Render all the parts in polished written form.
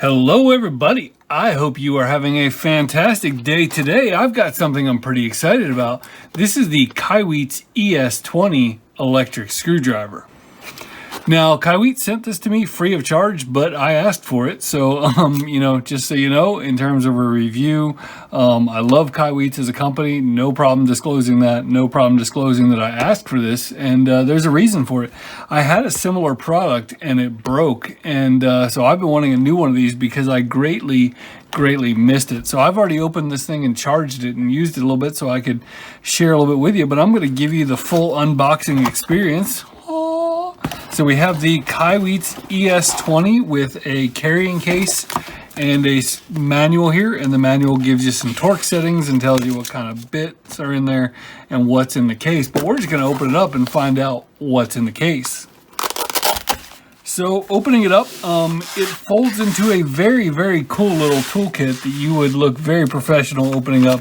Hello everybody, I hope you are having a fantastic day today. I've got something I'm pretty excited about. This is the Kaiweets ES20 electric screwdriver. Now, Kaiweets sent this to me free of charge, but I asked for it. So, just so you know, in terms of a review, I love Kaiweets as a company. No problem disclosing that. No problem disclosing that I asked for this. And there's a reason for it. I had a similar product and it broke. And so I've been wanting a new one of these because I greatly missed it. So I've already opened this thing and charged it and used it a little bit so I could share a little bit with you. But I'm going to give you the full unboxing experience. So we have the Kaiweets ES20 with a carrying case and a manual here, and the manual gives you some torque settings and tells you what kind of bits are in there and what's in the case. But we're just going to open it up and find out what's in the case. So opening it up, it folds into a very cool little toolkit that you would look very professional opening up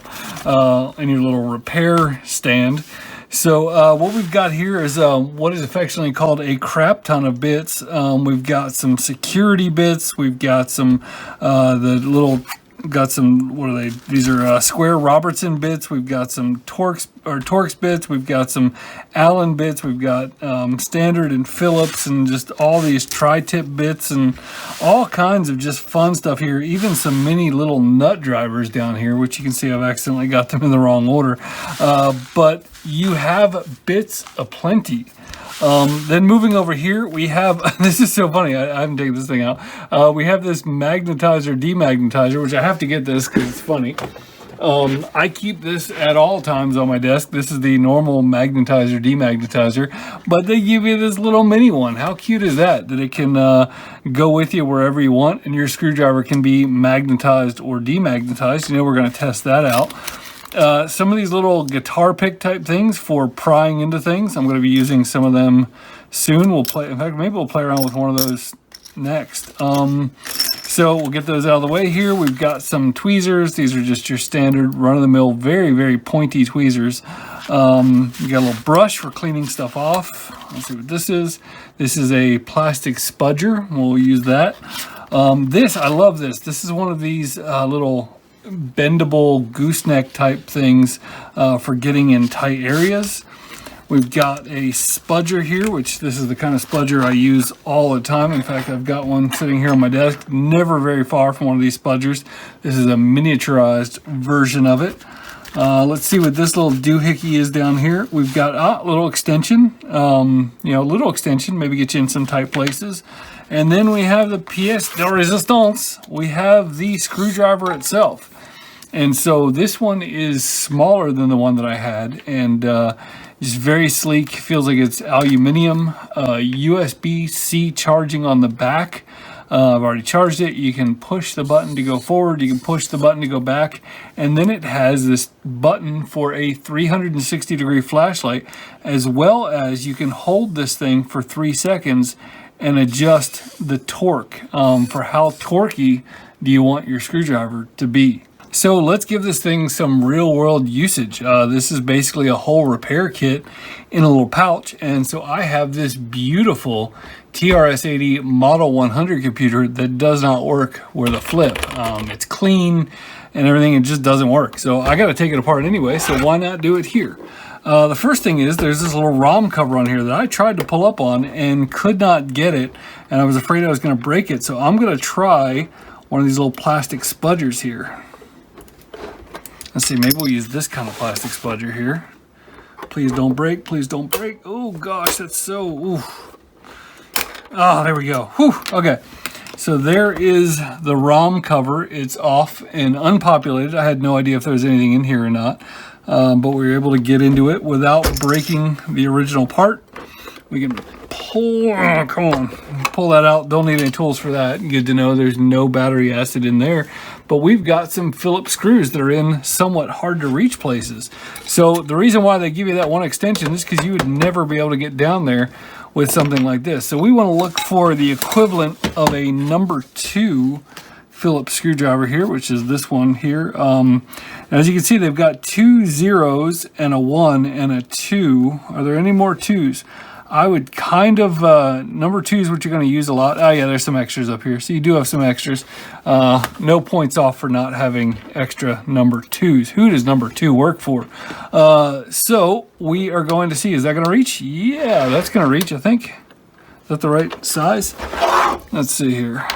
in your little repair stand. So what we've got here is what is affectionately called a crap ton of bits. We've got some security bits. We've got some what are they? These are square Robertson bits. We've got some Torx bits. We've got some Allen bits. We've got standard and Phillips and just all these tri-tip bits and all kinds of just fun stuff here. Even some mini little nut drivers down here, which you can see I've accidentally got them in the wrong order. But you have bits aplenty. Then moving over here, we have, this is so funny, I haven't taken this thing out. We have this magnetizer, demagnetizer, which I have to get this because it's funny. I keep this at all times on my desk. This is the normal magnetizer, demagnetizer, but they give you this little mini one. How cute is that? That it can go with you wherever you want, and your screwdriver can be magnetized or demagnetized. You know, we're going to test that out. Some of these little guitar pick type things for prying into things. I'm going to be using some of them soon. In fact, maybe we'll play around with one of those next. So we'll get those out of the way here. We've got some tweezers. These are just your standard run-of-the-mill, very pointy tweezers. You got a little brush for cleaning stuff off. Let's see what this is. This is a plastic spudger. We'll use that. I love this. This is one of these little bendable gooseneck type things for getting in tight areas. We've got a spudger here, which this is the kind of spudger I use all the time. In fact, I've got one sitting here on my desk, never very far from one of these spudgers. This is a miniaturized version of it. Let's see what this little doohickey is down here. We've got a little extension, little extension, maybe get you in some tight places. And then we have the pièce de résistance. We have the screwdriver itself. And so this one is smaller than the one that I had, and just very sleek. Feels like it's aluminum. USB-C charging on the back. I've already charged it. You can push the button to go forward. You can push the button to go back. And then it has this button for a 360-degree flashlight, as well as you can hold this thing for 3 seconds and adjust the torque for how torquey do you want your screwdriver to be. So let's give this thing some real world usage. This is basically a whole repair kit in a little pouch. And so I have this beautiful TRS-80 Model 100 computer that does not work with a flip. It's clean and everything, it just doesn't work. So I got to take it apart anyway, so why not do it here? The first thing is there's this little ROM cover on here that I tried to pull up on and could not get it, and I was afraid I was going to break it. So I'm going to try one of these little plastic spudgers here. Let's see, maybe we'll use this kind of plastic spudger here. Please don't break, please don't break. Oh gosh, that's so, ooh. Ah, there we go. Whew, okay. So there is the ROM cover. It's off and unpopulated. I had no idea if there was anything in here or not. But we were able to get into it without breaking the original part. We can pull that out. Don't need any tools for that. Good to know there's no battery acid in there. But we've got some Phillips screws that are in somewhat hard to reach places. So the reason why they give you that one extension is because you would never be able to get down there with something like this. So we want to look for the equivalent of a number 2 Phillips screwdriver here, which is this one here. As you can see, they've got 2 zeros and a 1 and a 2. Are there any more 2s? I would kind of, number 2 is what you're going to use a lot. Oh yeah, there's some extras up here. So you do have some extras. No points off for not having extra number 2s. Who does number 2 work for? So we are going to see, is that going to reach? Yeah, that's going to reach, I think. Is that the right size? Let's see here.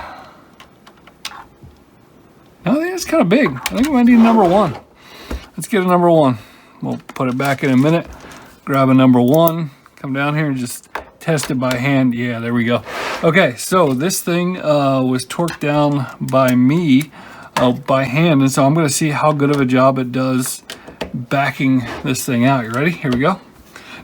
I think it's kind of big. I think we might need a number 1. Let's get a number 1. We'll put it back in a minute. Grab a number 1. Come down here and just test it by hand. Yeah, there we go. Okay, so this thing was torqued down by me by hand, and so I'm going to see how good of a job it does backing this thing out. You ready? Here we go.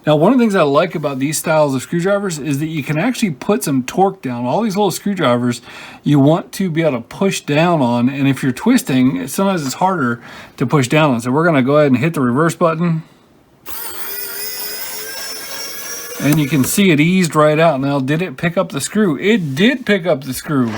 Now, one of the things I like about these styles of screwdrivers is that you can actually put some torque down. All these little screwdrivers you want to be able to push down on, and if you're twisting, sometimes it's harder to push down on. So we're going to go ahead and hit the reverse button. And you can see it eased right out. Now, did it pick up the screw? It did pick up the screw.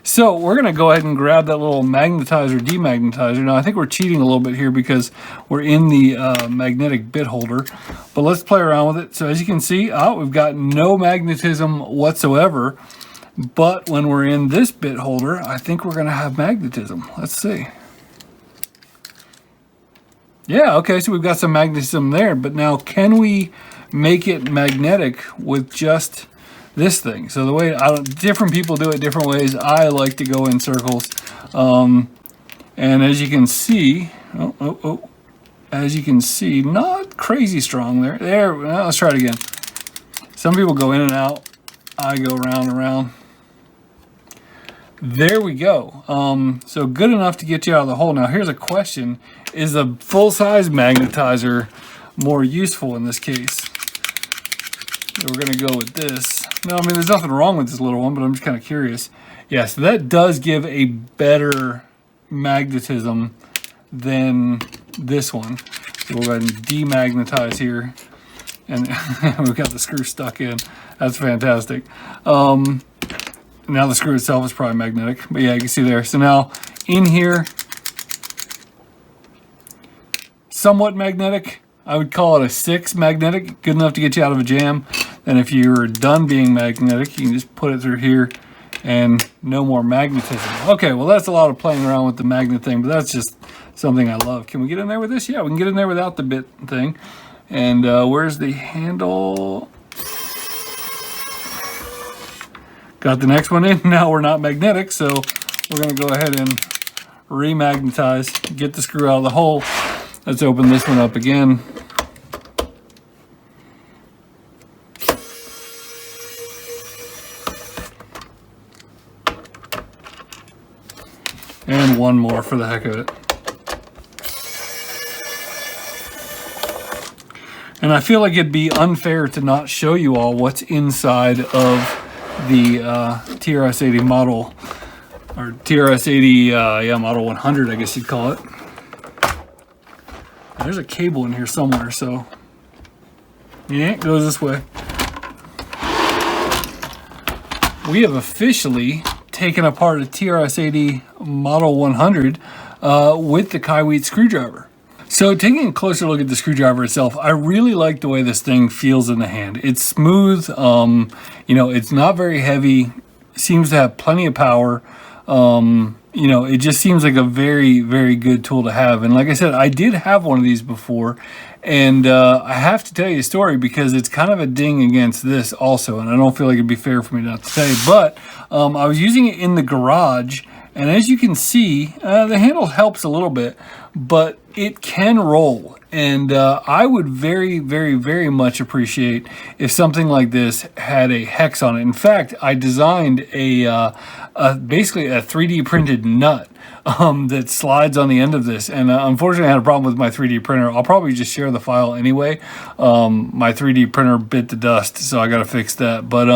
So we're going to go ahead and grab that little magnetizer, demagnetizer. Now, I think we're cheating a little bit here because we're in the magnetic bit holder. But let's play around with it. So as you can see, we've got no magnetism whatsoever. But when we're in this bit holder, I think we're going to have magnetism. Let's see. Yeah, okay, so we've got some magnetism there. But now, can we make it magnetic with just this thing? So the way different people do it different ways. I like to go in circles, and as you can see, as you can see, not crazy strong there. Well, let's try it again. Some people go in and out. I go round and round. There we go. So good enough to get you out of the hole. Now here's a question: is a full-size magnetizer more useful in this case? So we're going to go with this. No, I mean, there's nothing wrong with this little one, but I'm just kind of curious. Yeah, so that does give a better magnetism than this one. So we'll go ahead and demagnetize here. And we've got the screw stuck in. That's fantastic. Now the screw itself is probably magnetic. But yeah, you can see there. So now in here, somewhat magnetic. I would call it a 6 magnetic, good enough to get you out of a jam. And if you're done being magnetic, you can just put it through here and no more magnetism. Okay, well that's a lot of playing around with the magnet thing, but that's just something I love. Can we get in there with this? Yeah, we can get in there without the bit thing. And where's the handle? Got the next one in. Now we're not magnetic, so we're gonna go ahead and remagnetize, get the screw out of the hole. Let's open this one up again. And one more for the heck of it. And I feel like it'd be unfair to not show you all what's inside of the TRS-80 model, or TRS-80, yeah, model 100, I guess you'd call it. There's a cable in here somewhere, so yeah, it goes this way. We have officially taken apart a TRS-80 model 100 with the Kaiweets screwdriver. So taking a closer look at the screwdriver itself, I really like the way this thing feels in the hand. It's smooth, you know, it's not very heavy, seems to have plenty of power. You know, it just seems like a very, very good tool to have. And like I said, I did have one of these before, and I have to tell you a story because it's kind of a ding against this also, and I don't feel like it'd be fair for me not to say, but I was using it in the garage, and as you can see, the handle helps a little bit, but it can roll. And I would very, very, very much appreciate if something like this had a hex on it. In fact, I designed basically a 3D printed nut that slides on the end of this. And unfortunately, I had a problem with my 3D printer. I'll probably just share the file anyway. My 3D printer bit the dust, so I got to fix that. But,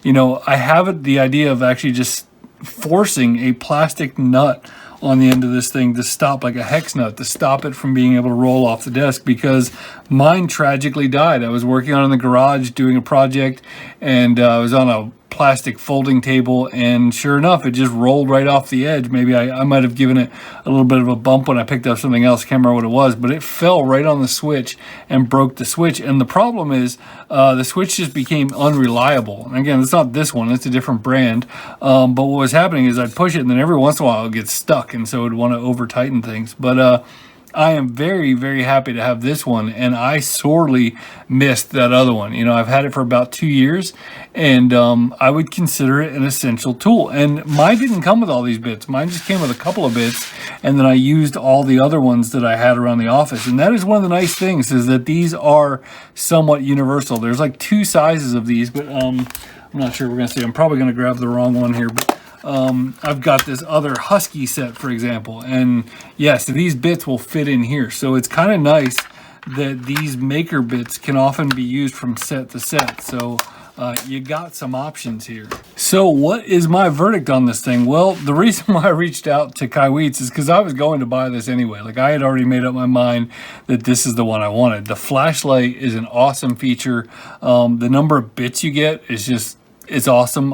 you know, I have the idea of actually just forcing a plastic nut on the end of this thing to stop, like a hex nut, to stop it from being able to roll off the desk, because mine tragically died. I was working on it in the garage doing a project, and I was on plastic folding table, and sure enough, it just rolled right off the edge. Maybe I might have given it a little bit of a bump when I picked up something else. I can't remember what it was, but it fell right on the switch and broke the switch. And the problem is the switch just became unreliable. And again, it's not this one, it's a different brand. But what was happening is I'd push it, and then every once in a while it would get stuck, and so it would want to over tighten things. But I am very, very happy to have this one, and I sorely missed that other one. You know, I've had it for about 2 years, and I would consider it an essential tool. And mine didn't come with all these bits. Mine just came with a couple of bits, and then I used all the other ones that I had around the office. And that is one of the nice things, is that these are somewhat universal. There's like 2 sizes of these, but I'm not sure we're going to see. I'm probably going to grab the wrong one here, but I've got this other Husky set, for example, and yes, these bits will fit in here. So it's kind of nice that these maker bits can often be used from set to set. So you got some options here. So what is my verdict on this thing? Well, the reason why I reached out to Kaiweets is because I was going to buy this anyway. Like, I had already made up my mind that this is the one I wanted. The flashlight is an awesome feature. The number of bits you get is just, it's awesome.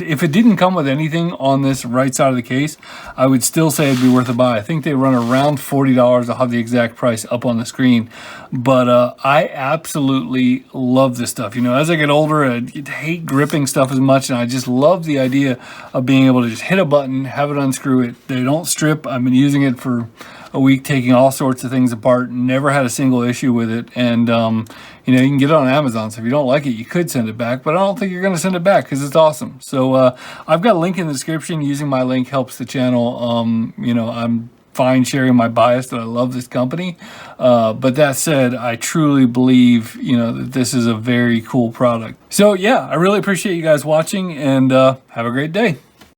If it didn't come with anything on this right side of the case, I would still say it'd be worth a buy. I think they run around $40. I'll have the exact price up on the screen. But I absolutely love this stuff. You know, as I get older, I hate gripping stuff as much, and I just love the idea of being able to just hit a button, have it unscrew it. They don't strip. I've been using it for a week, taking all sorts of things apart, never had a single issue with it. And you know, you can get it on Amazon, so if you don't like it, you could send it back, but I don't think you're going to send it back because it's awesome. So I've got a link in the description. Using my link helps the channel. You know, I'm fine sharing my bias that I love this company, but that said, I truly believe, you know, that this is a very cool product. So yeah, I really appreciate you guys watching, and have a great day.